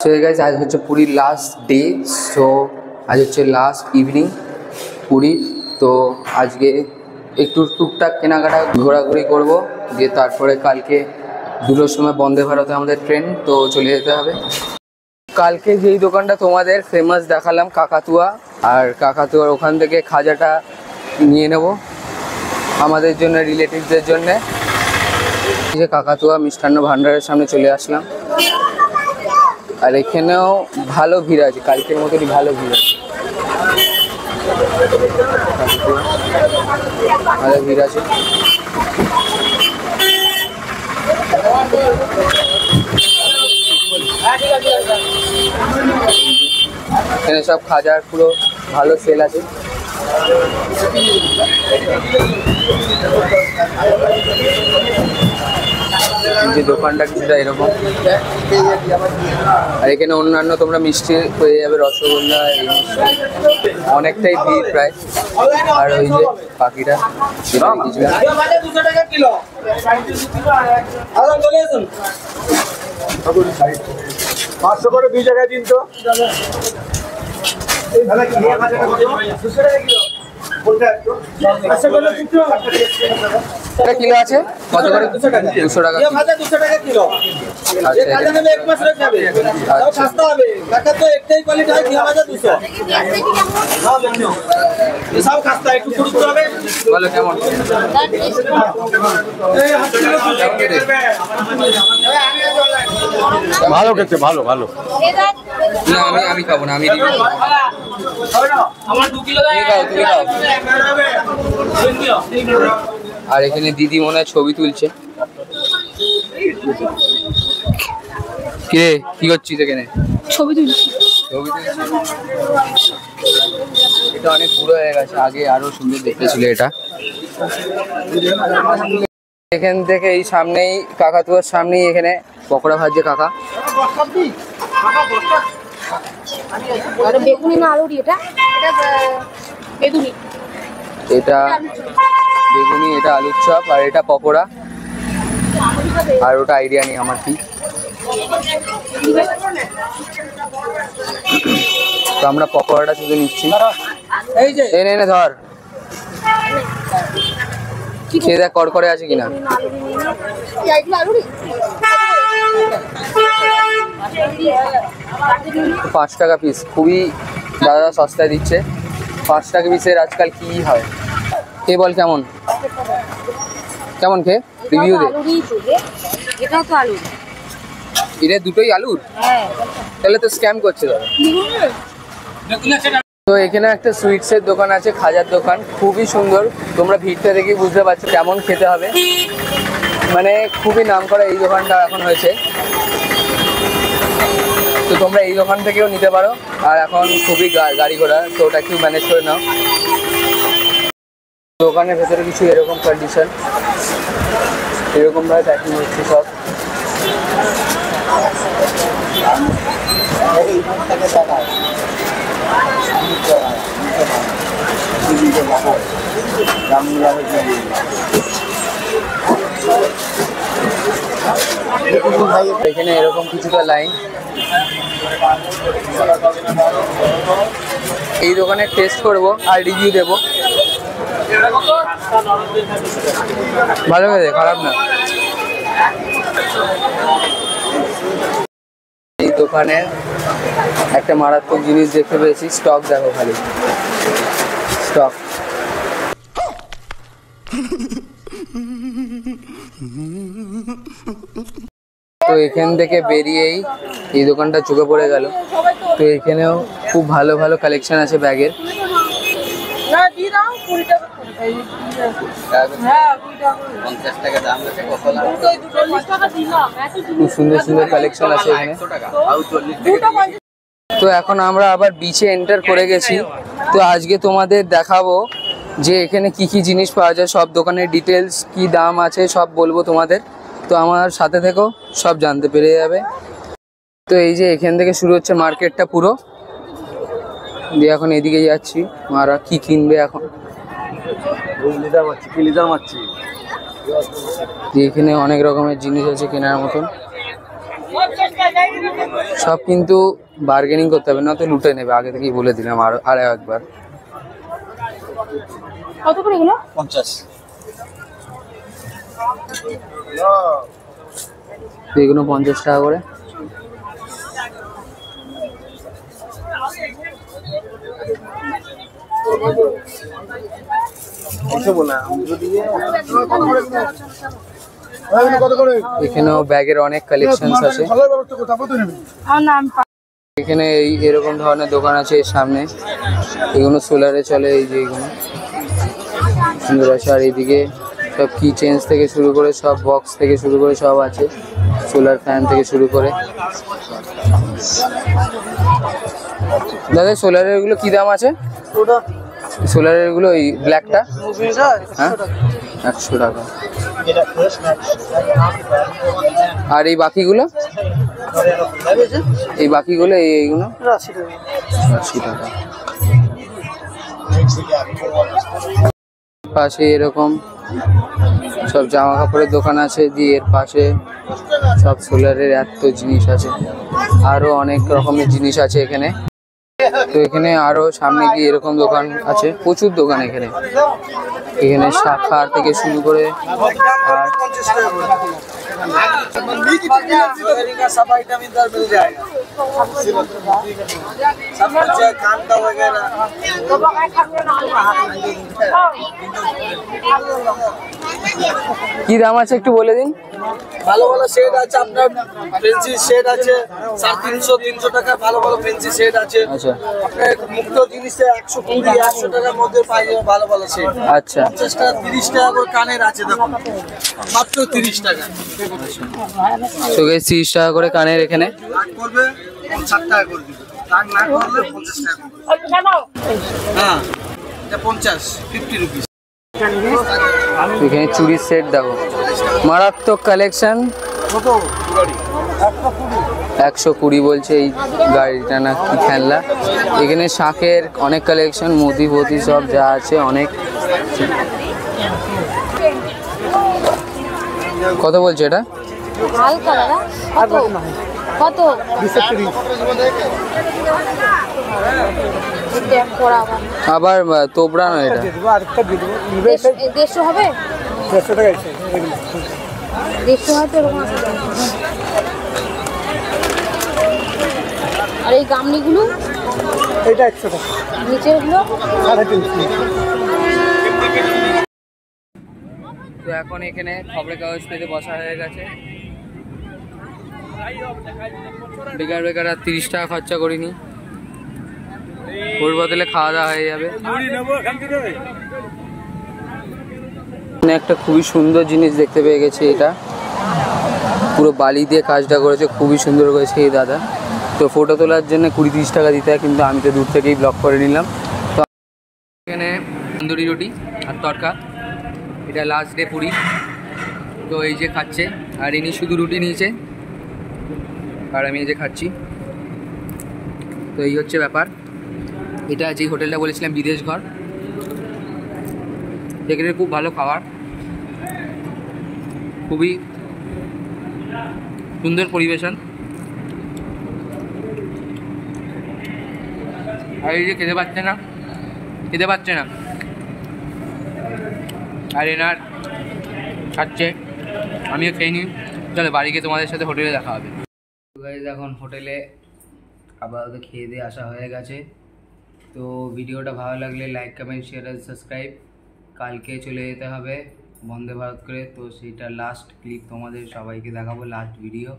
So guys আজ হচ্ছে পুরীর লাস্ট ডে। সো আজ হচ্ছে লাস্ট ইভিনিং পুরীর। তো আজকে একটু টুকটাক কেনাকাটা ঘোরাঘুরি করব, দিয়ে তারপরে কালকে 2টোর সময় বন্দে ভারতে আমাদের ট্রেন, তো চলে যেতে হবে। কালকে যেই দোকানটা তোমাদের ফেমাস দেখালাম কাকাতুয়া, আর কাকাতুয়ার ওখান থেকে খাজাটা নিয়ে নেব আমাদের জন্য, রিলেটিভসদের জন্যে। যে কাকাতুয়া মিষ্টান্ন ভান্ডারের সামনে চলে আসলাম, আর এখানেও ভালো ভিড় আছে, কালকের মতনই ভালো ভিড় আছে, ভালো ভিড় আছে। এখানে সব খাজার পুরো ভালো সেল আছে। যে দোকানটা কিছুটা এরকম, আর এখানে অন্যান্য তোমরা মিষ্টি পেয়ে যাবে, রসগোল্লা, এই মিষ্টি অনেকটাই ভিড় প্রায়। আর ওই যে পাখিটা সেটা কিছুটা 500 করে 2 জায়গায় দিন তো। কিলো আছে কত করে? 200 টাকা। 200 টাকা কিলো। বলো কেমন? ভালো খেতে, ভালো ভালো। না আমি খাবো না, আমি আর এখানে দিদি মনে হয় ছবি তুলছে। কে কি করছিস এখানে? ছবি তুলছি। ছবি তুলছি। এটা অনেক পুরো হয়ে গেছে, আগে আরো সুন্দর দেখতে ছিল এটা। এখান থেকে এই সামনেই কাকাতুয়ার সামনেই এখানে পকোড়া ভাজছে কাকা। বেগুনি না আলুরি? এটা বেগুনি, এটা বেগুনি, এটা আলুর চপ, আর এটা পকোড়া, আর ওটা আইডিয়া নেই আমার কি। তো আমরা পকোড়াটা শুধু নিচ্ছি। এই নে ধর, খেয়ে দেখ কড়কড়ে আছে কিনা। 5 টাকা পিস, খুবই দাদা সস্তায় দিচ্ছে। 5 টাকা পিসের আজকাল কি হয়। কে বল কেমন কেমন খেয়ে রিভিউ দে। এটাও তো আলু। এটা দুটোই আলুর? তাহলে তো স্ক্যাম করছে দাদা। তো এখানে একটা সুইটসের দোকান আছে, খাজার দোকান, খুবই সুন্দর। তোমরা ভিড়টা দেখে বুঝতে পারছো কেমন খেতে হবে, মানে খুবই নাম করা এই দোকানটা এখন হয়েছে। তো তোমরা এই দোকান থেকেও নিতে পারো, আর এখন খুবই গাড়ি ঘোড়া, তো ওটা একটু ম্যানেজ করে নাও। দোকানের ভেতরে কিছু এরকম কন্ডিশন, এরকমভাবে প্যাকিং হচ্ছে সব। এখানে এরকম কিছুটা লাইন। এই দোকানে টেস্ট করব আর রিভিউ দেব। ভালো খেতে, খারাপ না। এই দোকানে একটা মারাত্মক জিনিস দেখতে পেয়েছি, স্টক দেখো খালি, স্টক। তো এখান থেকে বেরিয়েই এই দোকানটা চোখে পড়ে গেল। তো এখানেও খুব ভালো ভালো কালেকশন আছে ব্যাগের। খুব সুন্দর সুন্দর কালেকশন আছে এখানে। তো এখন আমরা আবার বিচে এন্টার করে গেছি। তো আজকে তোমাদের দেখাবো যে এখানে কি কি জিনিস পাওয়া যায়, সব দোকানের ডিটেলস, কি দাম আছে সব বলবো তোমাদের। তো আমার সাথে থেকেও সব জানতে পেরে যাবে। তো এই যে এখান থেকে শুরু হচ্ছে মার্কেটটা পুরো, দিয়ে এখন এদিকে যাচ্ছি। মারা কি কিনবে এখন, এখানে অনেক রকমের জিনিস আছে কেনার মতন। সব কিন্তু বার্গেনিং করতে হবে, না তো লুটে নেবে, আগে থেকেই বলে দিলাম আর একবার। কত করে এগুলো? 50। এগুলো 50 টাকা করে। এখানেও ব্যাগের অনেক কালেকশনস আছে। এখানে এরকম ধরনের দোকান আছে এর সামনে, এগুলো সোলারে চলে, এই যে এগুলো সুন্দর আছে। আর এইদিকে সব কি চেঞ্জ থেকে শুরু করে সব বক্স থেকে শুরু করে সব আছে, সোলার ফ্যান থেকে শুরু করে। দাদা সোলারের গুলো কি দাম আছে? সোলারের গুলো ওই ব্ল্যাকটা, হ্যাঁ 100 টাকা। আর এই বাকিগুলো, এই বাকিগুলো এইগুলো 80 টাকা। পাশে এরকম সব জামা কাপড়ের দোকান আছে, দিয়ে এর পাশে সব সোলারের এত জিনিস আছে, আরো অনেক রকমের জিনিস আছে এখানে। তো এখানে আরো সামনে গিয়ে এরকম দোকান আছে, প্রচুর দোকান এখানে। এখানে শাখা থেকে শুরু করে আর सब आइटम इधर मिल जाएगा, सब कुछ काम का वगैरह। কি দাম আছে একটু বলে দিন। ভালো ভালো সেট আছে, আপনার ফেন্সি সেট আছে 350-300 টাকা, ভালো ভালো ফেন্সি সেট আছে। আচ্ছা আপনার মুক্ত জিনিসে 120-100 টাকার মধ্যে পাই যাবে ভালো ভালো সেট। আচ্ছা 50 টাকা 30 টাকা করে কানের আছে, দেখুন মাত্র 30 টাকা। তো গাইস 30 টাকা করে কানের এখানে। রাগ করবে 60 টাকা করে দিবে, রাগ না করলে 50 টাকা। হ্যাঁ এটা 50 রুপিস। এখানে চুড়ির সেট দেখো, মারাত্মক কালেকশন। 120 বলছে এই গাড়িটা না কি খেলনা। এখানে শাঁখের অনেক কালেকশন, মোদি ফতি সব যা আছে অনেক। কত বলছে এটা? হালকা দাদা, কত? আবার তোবড়া না এটা? 150 হবে, 150 হয় তো এরকম আছে। আর এই গামনিগুলো এটা 100 টাকা, নিচের গুলো 350। তো এখন এখানে খবরের কাগজ পেতে বসা হয়ে গেছে। বেকার বেকার আর 30 টাকা খরচা করিনি, ওর বদলে খাওয়া দাওয়া হয়ে যাবে। একটা খুবই সুন্দর জিনিস দেখতে পেয়ে গেছি, এটা পুরো বালি দিয়ে কাজটা করেছে, খুবই সুন্দর করেছে এই দাদা। তো ফটো তোলার জন্য 20-30 টাকা দিতে হয়, কিন্তু আমি তো দূর থেকেই ব্লগ করে নিলাম। তো এখানে তন্দুরি রুটি আর তড়কা, এটা লাস্ট ডে পুরি। তো এই যে খাচ্ছে, আর ইনি শুধু রুটি নিয়েছে আর আমি এই যে খাচ্ছি। তো এই হচ্ছে ব্যাপার। এটা যে হোটেলটা বলেছিলাম বিদেশ ঘর, এখানে খুব ভালো খাবার, খুবই সুন্দর পরিবেশন। আর এই যে খেতে পাচ্ছে না, আর এনার খাচ্ছে, আমিও খেয়ে নিই। চলো বাড়ি গিয়ে তোমাদের সাথে হোটেলে দেখা হবে। এখন হোটেলে আপাতত খেয়ে দিয়ে আসা হয়ে গেছে। তো ভিডিওটা ভালো লাগলে লাইক কমেন্ট শেয়ার আর সাবস্ক্রাইব। কালকে চলে যেতে হবে বন্দে ভারত করে, তো সেইটা লাস্ট ক্লিপ তোমাদের সবাইকে দেখাবো, লাস্ট ভিডিও।